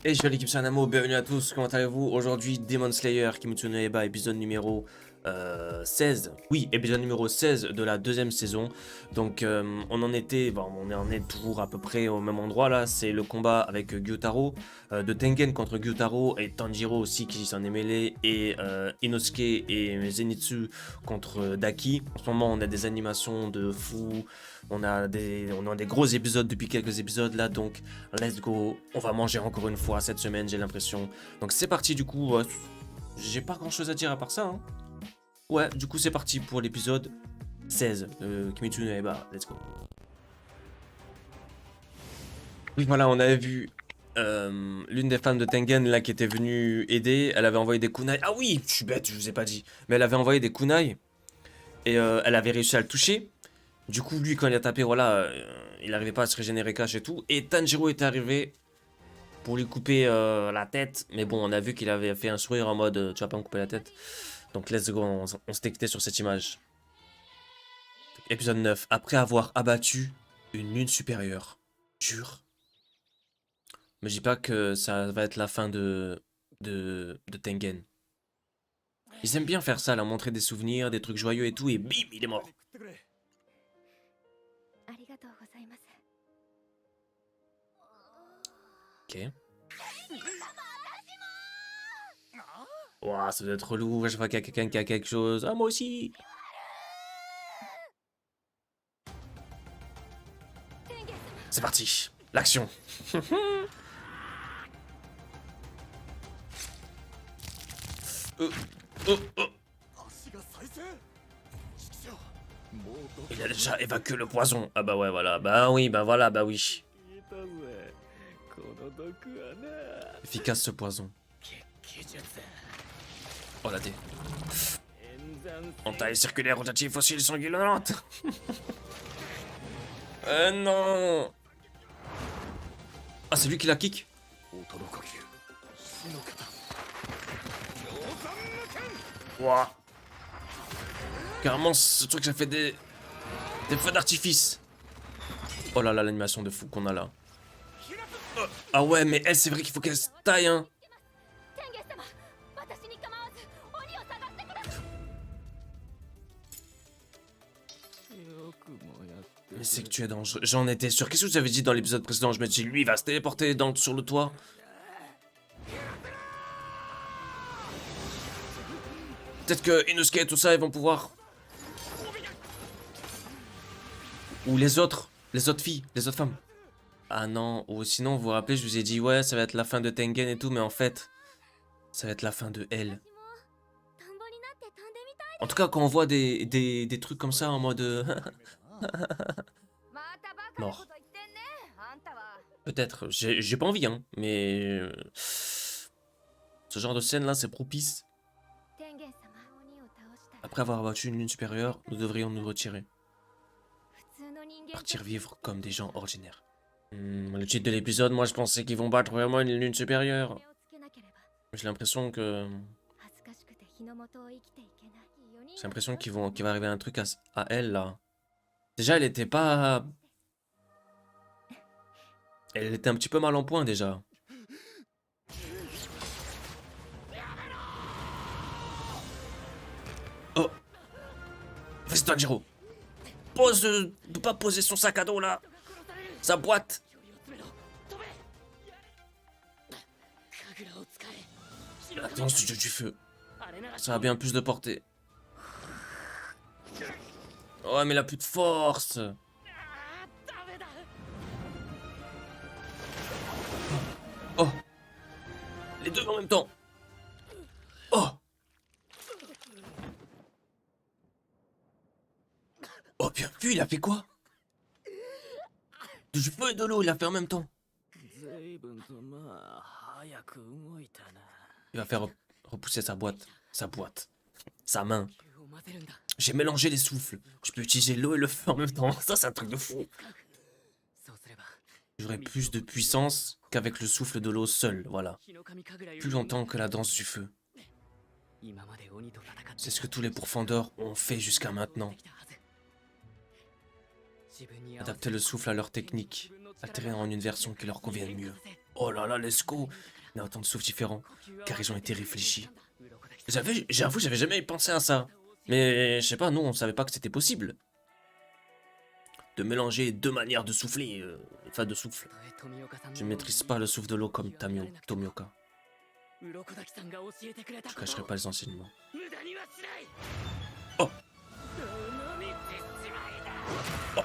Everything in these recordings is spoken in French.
Et je suis l'équipe Sanamo, bienvenue à tous, comment allez-vous? Aujourd'hui, Demon Slayer, Kimetsu no Yaiba, épisode numéro 16. Oui, épisode numéro 16 de la deuxième saison. Donc, on en était, bon, on en est toujours à peu près au même endroit là. C'est le combat avec Gyutaro, de Tengen contre Gyutaro et Tanjiro aussi qui s'en est mêlé, et Inosuke et Zenitsu contre Daki. En ce moment, on a des animations de fou. On a des gros épisodes depuis quelques épisodes là, donc let's go. On va manger encore une fois cette semaine, j'ai l'impression. Donc c'est parti du coup. J'ai pas grand chose à dire à part ça. Hein. Ouais, du coup c'est parti pour l'épisode 16 de Kimetsu no Yaiba. Let's go. Oui, voilà, on avait vu l'une des femmes de Tengen là qui était venue aider. Elle avait envoyé des kunai. Ah oui, je suis bête, je vous ai pas dit. Mais elle avait envoyé des kunai et elle avait réussi à le toucher. Du coup, lui, quand il a tapé, voilà, il n'arrivait pas à se régénérer cash et tout. Et Tanjiro est arrivé pour lui couper la tête. Mais bon, on a vu qu'il avait fait un sourire en mode tu vas pas me couper la tête. Donc, let's go, on s'était quitté sur cette image. Épisode 9. Après avoir abattu une lune supérieure. Jure. Mais je dis pas que ça va être la fin de Tengen. Ils aiment bien faire ça, là, montrer des souvenirs, des trucs joyeux et tout, et bim, il est mort. Ok. Ouah, ça doit être relou, à chaque fois qu'il y a quelqu'un qui a quelque chose. Ah, moi aussi. C'est parti. L'action. Oh, oh, oh. Il a déjà évacué le poison. Ah bah ouais, voilà. Bah oui, bah voilà, bah oui. Efficace ce poison. Oh la dé. Entaille circulaire rotative fossile sanguinolente. Non. Ah, c'est lui qui la kick. Ouah. Carrément, ce truc, ça fait des feux d'artifice. Oh là là, l'animation de fou qu'on a là. Ah ouais, mais elle, c'est vrai qu'il faut qu'elle se taille, hein. Mais c'est que tu es dangereux. J'en étais sûr. Qu'est-ce que vous avez dit dans l'épisode précédent? Je me dis, lui, il va se téléporter sur le toit. Peut-être que Inosuke et tout ça, ils vont pouvoir... Ou les autres filles, les autres femmes. Ah non, ou sinon, vous vous rappelez, je vous ai dit, ouais, ça va être la fin de Tengen et tout, mais en fait, ça va être la fin de elle. En tout cas, quand on voit des trucs comme ça en mode... mort. Peut-être, j'ai pas envie, hein, mais... ce genre de scène là, c'est propice. Après avoir battu une lune supérieure, nous devrions nous retirer. Partir vivre comme des gens ordinaires. Le titre de l'épisode, moi je pensais qu'ils vont battre vraiment une lune supérieure. J'ai l'impression que... J'ai l'impression qu'il va arriver un truc à elle là. Déjà, elle était pas... Elle était un petit peu mal en point déjà. Oh! Vas-y, Tanjiro! Pose... On peut pas poser son sac à dos là! Sa boîte! La danse du dieu du feu. Ça a bien plus de portée. Oh, mais elle a plus de force! Oh! Les deux en même temps! Oh! Oh, bien vu, il a fait quoi? Du feu et de l'eau, il a fait en même temps. Il va faire repousser sa boîte. Sa main. J'ai mélangé les souffles. Je peux utiliser l'eau et le feu en même temps. Ça, c'est un truc de fou. J'aurai plus de puissance qu'avec le souffle de l'eau seul, voilà. Plus longtemps que la danse du feu. C'est ce que tous les pourfendeurs ont fait jusqu'à maintenant. Adapter le souffle à leur technique, altérer en une version qui leur convienne mieux. Oh là là, let's go. Il y a autant de souffles différents, car ils ont été réfléchis. J'avoue, j'avais jamais pensé à ça. Mais je sais pas, nous, on savait pas que c'était possible. De mélanger deux manières de souffler. Enfin, de souffle. Je ne maîtrise pas le souffle de l'eau comme Tomioka. Je cacherai pas les enseignements. Oh! Oh!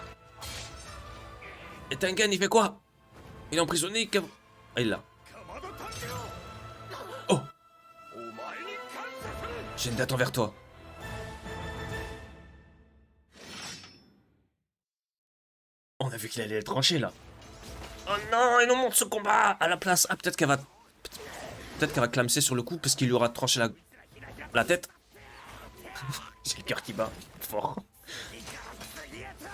Et Tengen, il fait quoi? Il est emprisonné? Ah, il est là. Oh! J'ai une date envers toi. On a vu qu'il allait le trancher là. Oh non, il nous montre ce combat à la place. Ah, peut-être qu'elle va. Peut-être qu'elle va clamser sur le coup parce qu'il lui aura tranché la tête. J'ai le cœur qui bat. Fort.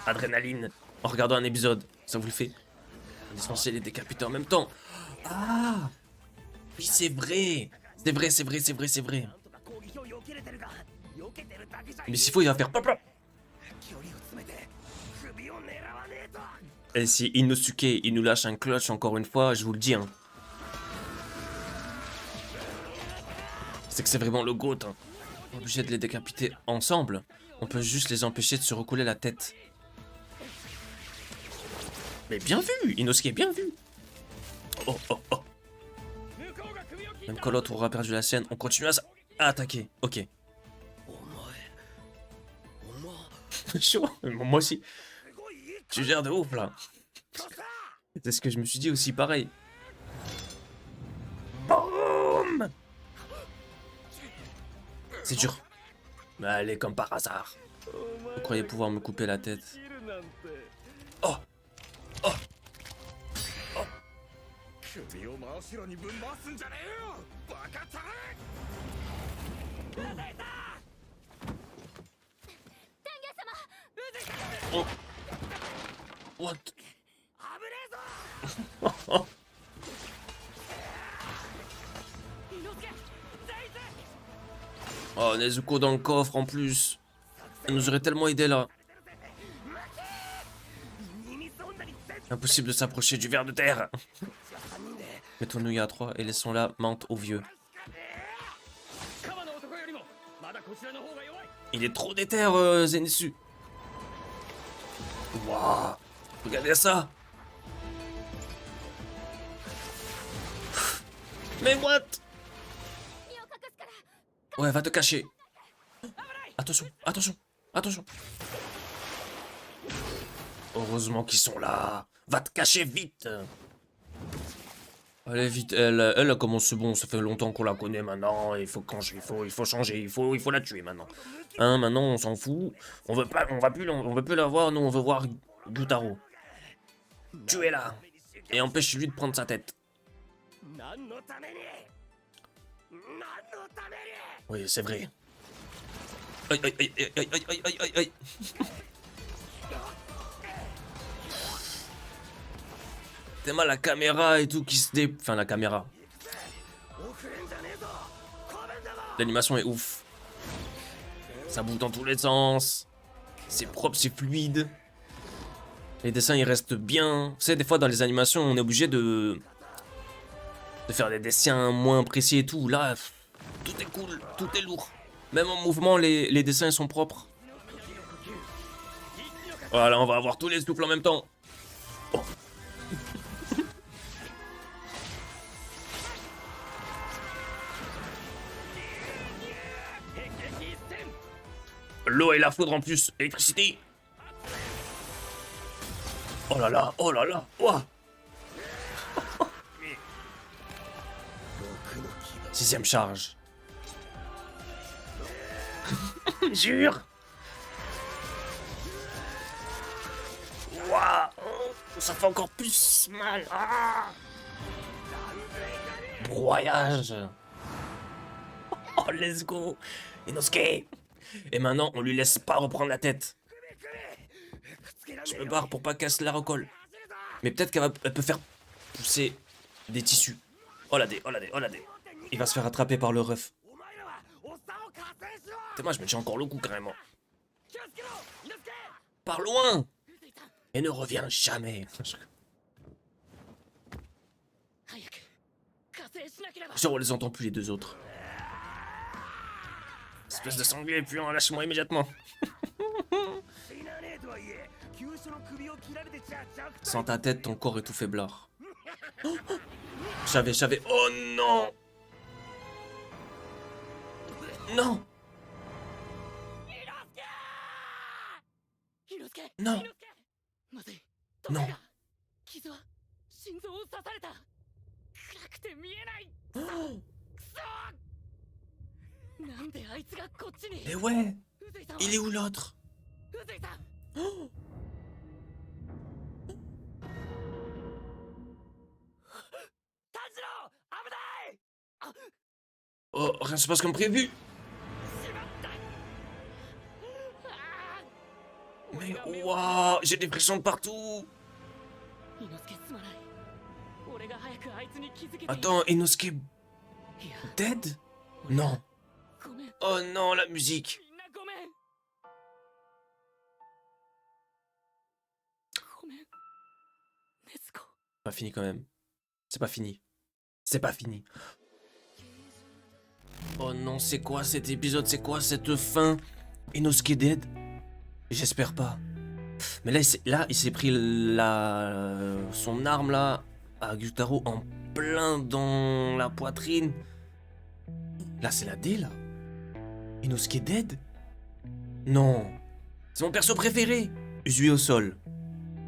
Adrénaline. En regardant un épisode. Ça vous le fait? On est censé les décapiter en même temps. Ah! Oui, c'est vrai. C'est vrai, c'est vrai, c'est vrai, c'est vrai. Mais s'il faut, il va faire pop pop. Et si Inosuke, il nous lâche un clutch encore une fois, je vous le dis, hein. C'est que c'est vraiment le GOAT, hein. On est obligé de les décapiter ensemble. On peut juste les empêcher de se recouler la tête. Mais bien vu, Inosuke, bien vu. Oh, oh, oh. Même quand l'autre aura perdu la sienne, on continue à attaquer. Ok. Chaud, moi aussi. Tu gères de ouf, là. C'est ce que je me suis dit aussi, pareil. Boum! C'est dur. Mais allez, comme par hasard. Vous croyez pouvoir me couper la tête? Oh! Oh! Oh! Oh! What? Oh, Nezuko dans le coffre en plus. Elle nous aurait tellement aidé là. Impossible de s'approcher du ver de terre. Mettons-nous à 3 et laissons-la menthe au vieux. Il est trop déter, Zenitsu. Waouh. Regardez ça. Mais what? Ouais, va te cacher. Attention, attention, attention. Heureusement qu'ils sont là. Va te cacher vite. Allez vite, elle commence bon, ça fait longtemps qu'on la connaît maintenant. Il faut changer, il faut changer, il faut la tuer maintenant. Hein, maintenant on s'en fout. On veut pas, on veut plus la voir. Nous on veut voir Gyutaro. Tuez-la et empêchez-lui de prendre sa tête. Oui, c'est vrai. Aïe, aïe, aïe, aïe, aïe, aïe, aïe, aïe, aïe. Tellement la caméra et tout qui se dé... Enfin, la caméra. L'animation est ouf. Ça bouge dans tous les sens. C'est propre, c'est fluide. Les dessins, ils restent bien. Vous savez, des fois, dans les animations, on est obligé de faire des dessins moins précis et tout. Là, tout est cool, tout est lourd. Même en mouvement, les dessins, ils sont propres. Voilà, on va avoir tous les souffles en même temps. Oh. L'eau et la foudre en plus. Électricité. Oh là là, oh là là. Ouah. Sixième charge. Jure. Ouah. Ça fait encore plus mal. Ah. Broyage. Oh, let's go. Inosuke. Et maintenant, on lui laisse pas reprendre la tête. Je me barre pour pas casser la recolle. Mais peut-être elle peut faire pousser des tissus. Oh la dé, oh la dé, oh la dé. Il va se faire attraper par le ref. Moi, je me tiens encore le coup carrément. Par loin. Et ne reviens jamais. Genre, on les entend plus les deux autres. Espèce de sanglier puant, lâche-moi immédiatement. Sans ta tête, ton corps est tout faiblard. Oh, j'avais... Oh non! Non! Non! Non! Oh! Mais ouais! Il est où l'autre? Oh! Oh, rien se passe comme prévu! Mais waouh! J'ai des frissons de partout! Attends, Inosuke... Dead? Non. Oh non, la musique! Pas fini quand même. C'est pas fini. C'est pas fini. Oh non, c'est quoi cet épisode? C'est quoi cette fin? Inosuke dead? J'espère pas. Mais là, il s'est pris son arme là à Gyutaro en plein dans la poitrine. Là, c'est la D là. Inosuke dead? Non. C'est mon perso préféré. Uzui au sol.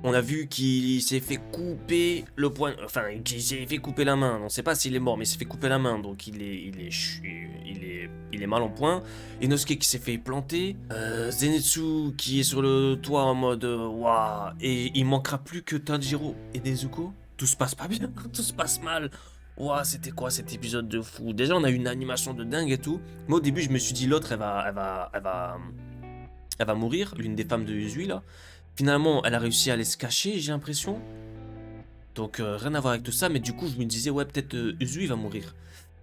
On a vu qu'il s'est fait couper le poing, enfin qu'il s'est fait couper la main. On ne sait pas s'il est mort, mais il s'est fait couper la main, donc il est mal en point. Inosuke qui s'est fait planter, Zenitsu qui est sur le toit en mode waouh, et il manquera plus que Tanjiro et Nezuko. Tout se passe pas bien, tout se passe mal. Waouh, c'était quoi cet épisode de fou? Déjà, on a eu une animation de dingue et tout. Moi, au début, je me suis dit l'autre, elle va mourir, l'une des femmes de Uzui là. Finalement, elle a réussi à aller se cacher, j'ai l'impression. Donc, rien à voir avec tout ça. Mais du coup, je me disais, ouais, peut-être Uzui va mourir.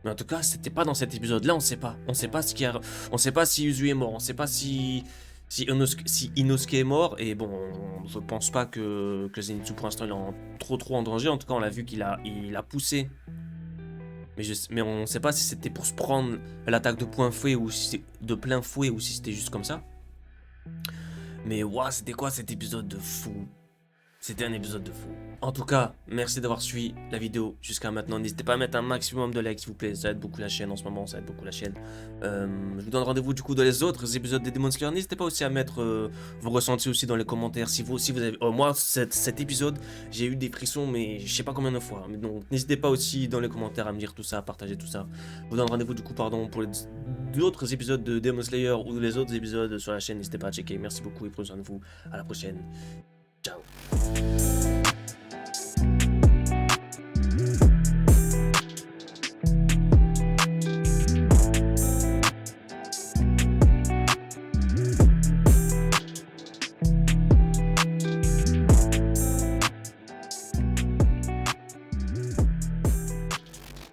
Mais en tout cas, c'était pas dans cet épisode-là, on sait pas. On sait pas ce qui a... On sait pas si Uzui est mort. On sait pas si Inosuke est mort. Et bon, je pense pas que Zenitsu, pour l'instant, il est trop en danger. En tout cas, on l'a vu qu'il a poussé. Mais on sait pas si c'était pour se prendre l'attaque de plein fouet ou si c'était juste comme ça. Mais waouh, c'était quoi cet épisode de fou? C'était un épisode de fou. En tout cas, merci d'avoir suivi la vidéo jusqu'à maintenant. N'hésitez pas à mettre un maximum de likes s'il vous plaît. Ça aide beaucoup la chaîne en ce moment, ça aide beaucoup la chaîne. Je vous donne rendez-vous du coup dans les autres épisodes des Demon Slayer. N'hésitez pas aussi à mettre vos ressentis aussi dans les commentaires. Si vous avez... moi, cet épisode, j'ai eu des frissons, mais je sais pas combien de fois. Mais donc, n'hésitez pas aussi dans les commentaires à me dire tout ça, à partager tout ça. Je vous donne rendez-vous du coup, pardon, pour d'autres épisodes de Demon Slayer ou les autres épisodes sur la chaîne. N'hésitez pas à checker. Merci beaucoup et prenez soin de vous. À la prochaine. Ciao.